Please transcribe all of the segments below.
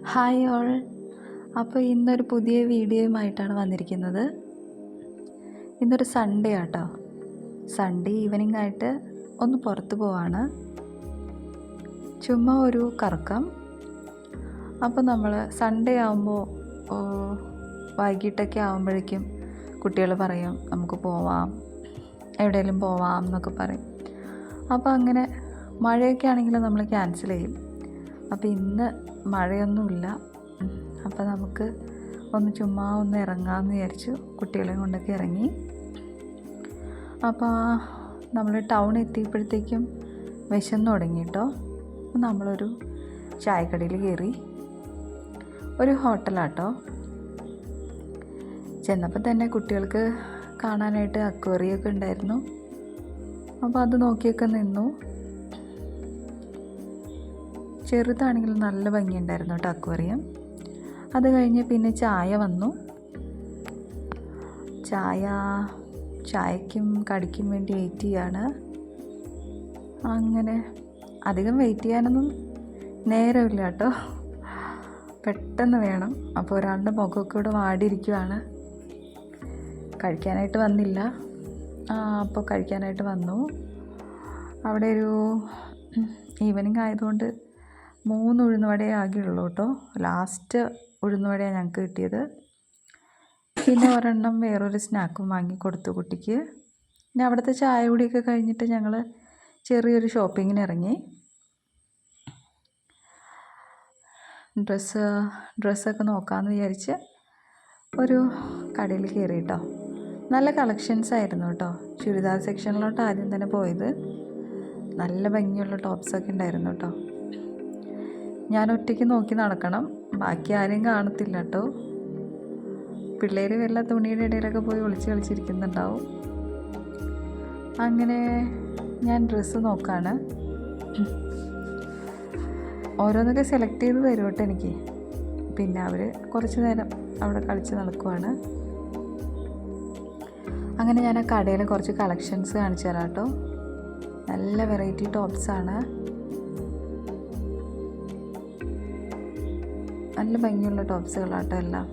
Hi all. അപ്പോൾ ഇന്നൊരു പുതിയ വീഡിയോയുമായിട്ടാണ് വന്നിരിക്കുന്നത്. ഇന്നൊരു സൺഡേ ആട്ടോ. സൺഡേ ഈവനിങ് ആയിട്ട് ഒന്ന് പുറത്ത് പോവാണ്, ചുമ്മാ ഒരു കറക്കം. അപ്പോൾ നമ്മൾ സൺഡേ ആകുമ്പോൾ വൈകിട്ടൊക്കെ ആകുമ്പോഴേക്കും കുട്ടികൾ പറയും നമുക്ക് പോവാം, എവിടെയെങ്കിലും പോവാം എന്നൊക്കെ പറയും. അപ്പോൾ അങ്ങനെ മഴയൊക്കെ ആണെങ്കിൽ നമ്മൾ ക്യാൻസൽ ചെയ്യും. അപ്പോൾ ഇന്ന് മഴയൊന്നുമില്ല, അപ്പോൾ നമുക്ക് ചുമ്മാ ഒന്ന് ഇറങ്ങാമെന്ന് വിചാരിച്ചു. കുട്ടികളെ കൊണ്ടൊക്കെ ഇറങ്ങി. അപ്പോൾ നമ്മൾ ടൗൺ എത്തിയപ്പോഴത്തേക്കും വിശന്ന് തുടങ്ങി കേട്ടോ. നമ്മളൊരു ചായക്കടയിൽ കയറി. ഒരു ഹോട്ടലാട്ടോ. ചെന്നപ്പോൾ തന്നെ കുട്ടികൾക്ക് കാണാനായിട്ട് അക്വേറിയമൊക്കെ ഉണ്ടായിരുന്നു. അപ്പോൾ അത് നോക്കിയൊക്കെ നിന്നു. ചെറുതാണെങ്കിലും നല്ല ഭംഗിയുണ്ടായിരുന്നു കേട്ടോ അക്വേറിയം. അത് കഴിഞ്ഞ് പിന്നെ ചായ വന്നു. ചായക്കും കടിക്കും വേണ്ടി വെയിറ്റ് ചെയ്യാണ്. അങ്ങനെ അധികം വെയിറ്റ് ചെയ്യാനൊന്നും നേരമില്ല കേട്ടോ, പെട്ടെന്ന് വേണം. അപ്പോൾ ഒരാളുടെ മുഖമൊക്കെ ഇവിടെ വാടിയിരിക്കുവാണ്. കഴിക്കാനായിട്ട് വന്നില്ല. അപ്പോൾ കഴിക്കാനായിട്ട് വന്നു. അവിടെ ഒരു ഈവനിങ് ആയതുകൊണ്ട് 3 ഉഴുന്നുവടയേ ആകെയുള്ളൂ കേട്ടോ. ലാസ്റ്റ് ഉഴുന്നുവടയാണ് ഞങ്ങൾക്ക് കിട്ടിയത്. പിന്നെ ഒരെണ്ണം വേറൊരു സ്നാക്കും വാങ്ങി കൊടുത്തു കുട്ടിക്ക്. പിന്നെ അവിടുത്തെ ചായ കുടിയൊക്കെ കഴിഞ്ഞിട്ട് ഞങ്ങൾ ചെറിയൊരു ഷോപ്പിങ്ങിന് ഇറങ്ങി. ഡ്രസ്സൊക്കെ നോക്കാമെന്ന് വിചാരിച്ച് ഒരു കടയിൽ കയറി കേട്ടോ. നല്ല കളക്ഷൻസ് ആയിരുന്നു കേട്ടോ. ചുരിദാർ സെക്ഷനിലോട്ട് ആദ്യം തന്നെ പോയത്. നല്ല ഭംഗിയുള്ള ടോപ്സൊക്കെ ഉണ്ടായിരുന്നു കേട്ടോ. ഞാൻ ഒറ്റയ്ക്ക് നോക്കി നടക്കണം, ബാക്കി ആരെയും കാണത്തില്ല കേട്ടോ. പിള്ളേർ വല്ല തുണിയുടെ ഇടയിലൊക്കെ പോയി കളിച്ചിരിക്കുന്നുണ്ടാവും. അങ്ങനെ ഞാൻ ഡ്രസ്സ് നോക്കാണ്. ഓരോന്നൊക്കെ സെലക്ട് ചെയ്ത് തരും കേട്ടോ എനിക്ക്. പിന്നെ അവർ കുറച്ച് നേരം അവിടെ കളിച്ച് നടക്കുവാണ്. അങ്ങനെ ഞാൻ ആ കടയിൽ കുറച്ച് കളക്ഷൻസ് കാണിച്ചു തരാം കേട്ടോ. നല്ല വെറൈറ്റി ടോപ്സാണ്, നല്ല ഭംഗിയുള്ള ടോപ്സുകളാട്ടോ എല്ലാം.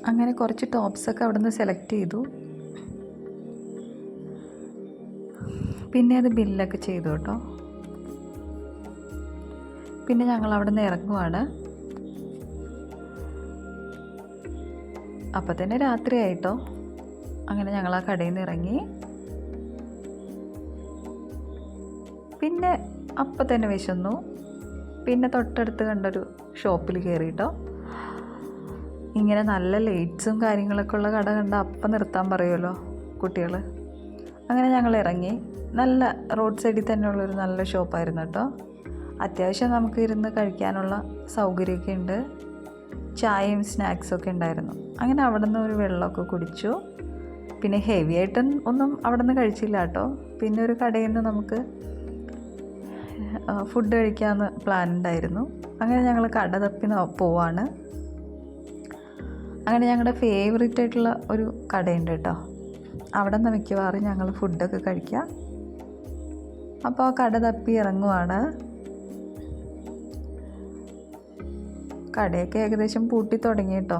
അങ്ങനെ കുറച്ച് ടോപ്സൊക്കെ അവിടെ നിന്ന് സെലക്ട് ചെയ്തു. പിന്നെ അത് ബില്ലൊക്കെ ചെയ്തു കേട്ടോ. പിന്നെ ഞങ്ങൾ അവിടെ നിന്ന് ഇറങ്ങുവാണ്. അപ്പം തന്നെ രാത്രിയായിട്ടോ. അങ്ങനെ ഞങ്ങൾ ആ കടയിൽ നിന്ന് ഇറങ്ങി. പിന്നെ അപ്പം തന്നെ വിശന്നു. പിന്നെ തൊട്ടടുത്ത് കണ്ടൊരു ഷോപ്പിൽ കയറിയിട്ടോ. ഇങ്ങനെ നല്ല ലൈറ്റ്സും കാര്യങ്ങളൊക്കെ ഉള്ള കട കണ്ട അപ്പം നിർത്താൻ പറയുമല്ലോ കുട്ടികൾ. അങ്ങനെ ഞങ്ങൾ ഇറങ്ങി. നല്ല റോഡ് സൈഡിൽ തന്നെയുള്ളൊരു നല്ല ഷോപ്പായിരുന്നു കേട്ടോ. അത്യാവശ്യം നമുക്ക് ഇരുന്ന് കഴിക്കാനുള്ള സൗകര്യമൊക്കെ ഉണ്ട്. ചായയും സ്നാക്സൊക്കെ ഉണ്ടായിരുന്നു. അങ്ങനെ അവിടെ നിന്ന് ഒരു വെള്ളമൊക്കെ കുടിച്ചു. പിന്നെ ഹെവി ആയിട്ടും ഒന്നും അവിടെ നിന്ന് കഴിച്ചില്ല കേട്ടോ. പിന്നെ ഒരു കടയിൽ നിന്ന് നമുക്ക് ഫുഡ് കഴിക്കാമെന്ന് പ്ലാൻ ഉണ്ടായിരുന്നു. അങ്ങനെ ഞങ്ങൾ കട തപ്പി പോവാണ്. അങ്ങനെ ഞങ്ങളുടെ ഫേവറേറ്റ് ആയിട്ടുള്ള ഒരു കടയുണ്ട് കേട്ടോ. അവിടെ നിന്ന് മിക്കവാറും ഞങ്ങൾ ഫുഡൊക്കെ കഴിക്കുക. അപ്പോൾ ആ കട തപ്പി ഇറങ്ങുവാണ്. കടയൊക്കെ ഏകദേശം പൂട്ടി തുടങ്ങി കേട്ടോ.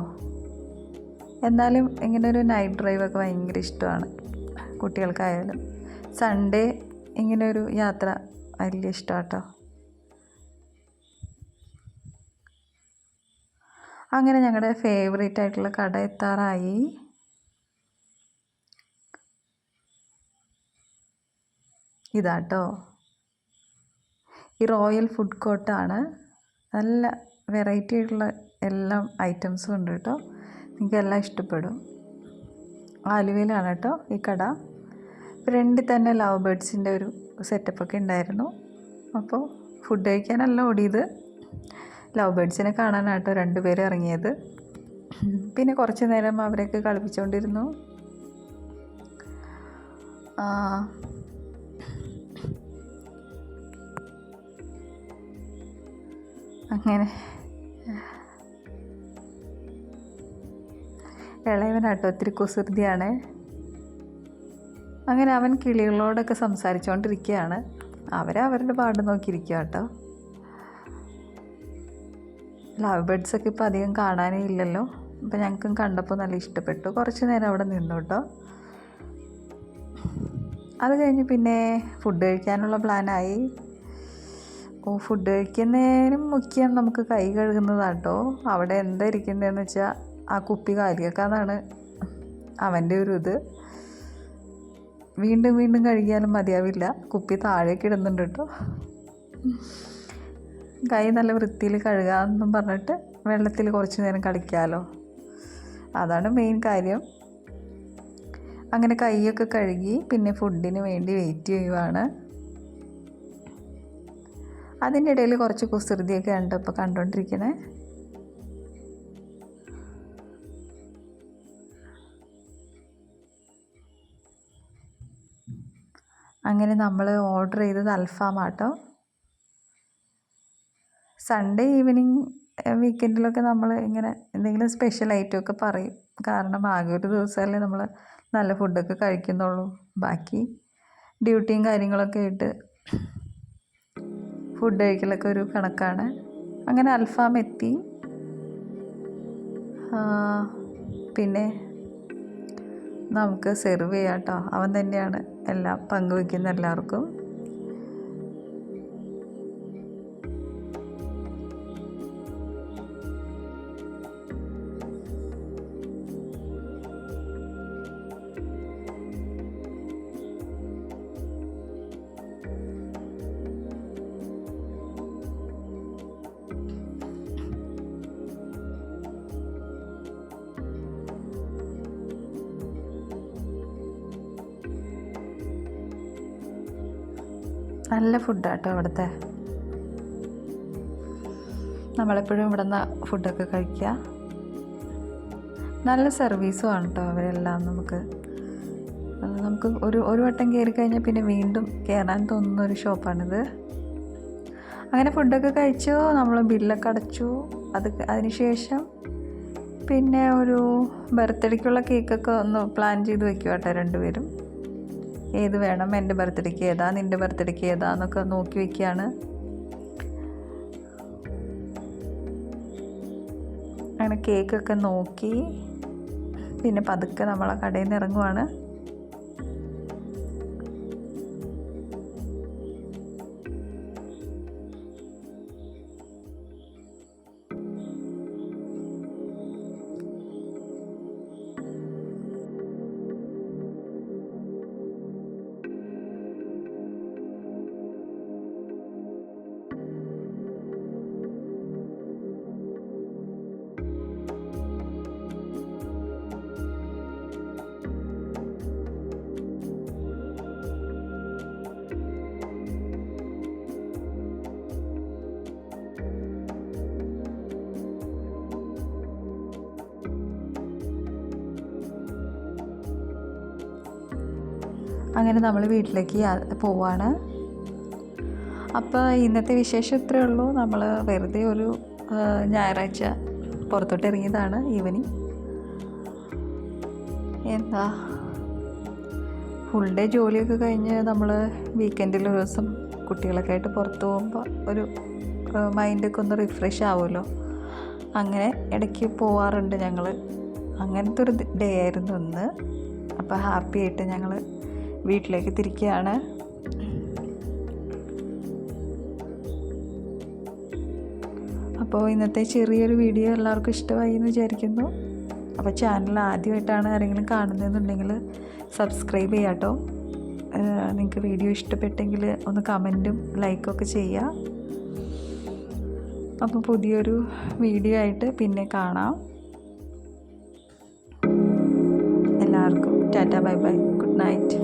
എന്നാലും ഇങ്ങനെ ഒരു നൈറ്റ് ഡ്രൈവൊക്കെ ഭയങ്കര ഇഷ്ടമാണ് കുട്ടികൾക്കായാലും. സൺഡേ ഇങ്ങനെ ഒരു യാത്ര വലിയ ഇഷ്ടമാണ് കേട്ടോ. അങ്ങനെ ഞങ്ങളുടെ ഫേവറേറ്റ് ആയിട്ടുള്ള കട എത്താറായി. ഇതാട്ടോ ഈ റോയൽ ഫുഡ് കോർട്ടാണ്. നല്ല വെറൈറ്റി ആയിട്ടുള്ള എല്ലാ ഐറ്റംസും ഉണ്ട് കേട്ടോ. നിങ്ങൾക്ക് എല്ലാം ഇഷ്ടപ്പെടും. ആലുവയിലാണ് കേട്ടോ ഈ കട. ഫ്രണ്ടിൽ തന്നെ ലവ് ബേർഡ്സിൻ്റെ ഒരു സെറ്റപ്പൊക്കെ ഉണ്ടായിരുന്നു. അപ്പോൾ ഫുഡ് കഴിക്കാനല്ല ഓടിയത്, ലവ് ബേർഡ്സിനെ കാണാനാട്ടോ രണ്ടുപേരും ഇറങ്ങിയത്. പിന്നെ കുറച്ച് നേരം അവരെയൊക്കെ കളിപ്പിച്ചുകൊണ്ടിരുന്നു. അങ്ങനെ ഇളയവനാട്ടോ ഒത്തിരി കുസൃതിയാണ്. അങ്ങനെ അവൻ കിളികളോടൊക്കെ സംസാരിച്ചുകൊണ്ടിരിക്കുകയാണ്. അവരുടെ പാട് നോക്കിയിരിക്കുക കേട്ടോ. ലവ് ബേർഡ്സൊക്കെ ഇപ്പോൾ അധികം കാണാനേ ഇല്ലല്ലോ. അപ്പോൾ ഞങ്ങൾക്കും കണ്ടപ്പോൾ നല്ല ഇഷ്ടപ്പെട്ടു. കുറച്ച് നേരം അവിടെ നിന്നു കേട്ടോ. അത് കഴിഞ്ഞ് പിന്നെ ഫുഡ് കഴിക്കാനുള്ള പ്ലാനായി. ഫുഡ് കഴിക്കുന്നതിനും മുഖ്യം നമുക്ക് കൈ കഴുകുന്നതാട്ടോ. അവിടെ എന്താ ഇരിക്കുന്നതെന്ന് വെച്ചാൽ ആ കുപ്പി കാലിയാക്കാന്നാണ് അവൻ്റെ ഒരു ഇത്. വീണ്ടും വീണ്ടും കഴുകിയാലും മതിയാവില്ല. കുപ്പി താഴേക്ക് ഇടുന്നുണ്ട് കേട്ടോ. കൈ നല്ല വൃത്തിയിൽ കഴുകാമെന്നും പറഞ്ഞിട്ട് വെള്ളത്തിൽ കുറച്ച് നേരം കളിക്കാമല്ലോ, അതാണ് മെയിൻ കാര്യം. അങ്ങനെ കൈയൊക്കെ കഴുകി പിന്നെ ഫുഡിന് വേണ്ടി വെയിറ്റ് ചെയ്യുവാണ്. അതിൻ്റെ ഇടയിൽ കുറച്ച് കുസൃതിയൊക്കെ ഉണ്ട് ഇപ്പോൾ കണ്ടുകൊണ്ടിരിക്കണേ. അങ്ങനെ നമ്മൾ ഓർഡർ ചെയ്തത് അൽഫാമാട്ടോ. സൺഡേ ഈവനിങ് വീക്കെൻഡിലൊക്കെ നമ്മൾ ഇങ്ങനെ എന്തെങ്കിലും സ്പെഷ്യൽ ഐറ്റമൊക്കെ പറയും. കാരണം ആകെ ഒരു ദിവസമല്ലേ നമ്മൾ നല്ല ഫുഡൊക്കെ കഴിക്കുന്നുള്ളൂ. ബാക്കി ഡ്യൂട്ടിയും കാര്യങ്ങളൊക്കെ ആയിട്ട് ഫുഡ് കഴിക്കലൊക്കെ ഒരു കണക്കാണ്. അങ്ങനെ അൽഫാം എത്തി. പിന്നെ നമുക്ക് സെർവ് ചെയ്യാം കേട്ടോ. അവൻ തന്നെയാണ് എല്ലാം പങ്കുവയ്ക്കുന്ന എല്ലാവർക്കും. നല്ല ഫുഡാട്ടോ അവിടുത്തെ. നമ്മളെപ്പോഴും ഇവിടെ നിന്ന് ഫുഡൊക്കെ കഴിക്കുക. നല്ല സർവീസും ആണ് കേട്ടോ അവരെല്ലാം. നമുക്ക് ഒരു വട്ടം കയറി കഴിഞ്ഞാൽ പിന്നെ വീണ്ടും കയറാൻ തോന്നുന്ന ഒരു ഷോപ്പാണിത്. അങ്ങനെ ഫുഡൊക്കെ കഴിച്ചു, നമ്മൾ ബില്ലൊക്കെ അടച്ചു. അതിനുശേഷം പിന്നെ ഒരു ബർത്ത്ഡേക്കുള്ള കേക്കൊക്കെ ഒന്ന് പ്ലാൻ ചെയ്ത് വെക്കുക കേട്ടോ രണ്ടുപേരും. ഏത് വേണം, എൻ്റെ ബർത്ത്ഡേക്ക് ഏതാ, നിൻ്റെ ബർത്ത്ഡേക്ക് ഏതാന്നൊക്കെ നോക്കി വയ്ക്കുകയാണ്. അങ്ങനെ കേക്കൊക്കെ നോക്കി പിന്നെ പതുക്കെ നമ്മൾ ആ കടയിൽ നിന്ന് ഇറങ്ങുവാണ്. അങ്ങനെ നമ്മൾ വീട്ടിലേക്ക് പോവാണ്. അപ്പോൾ ഇന്നത്തെ വിശേഷം ഇത്രയേ ഉള്ളൂ. നമ്മൾ വെറുതെ ഒരു ഞായറാഴ്ച പുറത്തോട്ട് ഇറങ്ങിയതാണ് ഈവനിങ്. എന്താ ഫുൾ ഡേ ജോലിയൊക്കെ കഴിഞ്ഞ് നമ്മൾ വീക്കെൻഡിൽ ഒരു ദിവസം കുട്ടികളൊക്കെ ആയിട്ട് പുറത്ത് പോകുമ്പോൾ ഒരു മൈൻഡൊക്കെ ഒന്ന് റിഫ്രഷ് ആവുമല്ലോ. അങ്ങനെ ഇടയ്ക്ക് പോവാറുണ്ട് ഞങ്ങൾ. അങ്ങനത്തെ ഒരു ഡേ ആയിരുന്നു ഇന്ന്. അപ്പോൾ ഹാപ്പി ആയിട്ട് ഞങ്ങൾ വീട്ടിലേക്ക് തിരിക്കുകയാണ്. അപ്പോൾ ഇന്നത്തെ ചെറിയൊരു വീഡിയോ എല്ലാവർക്കും ഇഷ്ടമായി എന്ന് വിചാരിക്കുന്നു. അപ്പോൾ ചാനൽ ആദ്യമായിട്ടാണ് ആരെങ്കിലും കാണുന്നതെന്നുണ്ടെങ്കിൽ സബ്സ്ക്രൈബ് ചെയ്യാം കേട്ടോ. നിങ്ങൾക്ക് വീഡിയോ ഇഷ്ടപ്പെട്ടെങ്കിൽ ഒന്ന് കമൻറ്റും ലൈക്കൊക്കെ ചെയ്യുക. അപ്പോൾ പുതിയൊരു വീഡിയോ ആയിട്ട് പിന്നെ കാണാം. എല്ലാവർക്കും Tata bye bye, good night.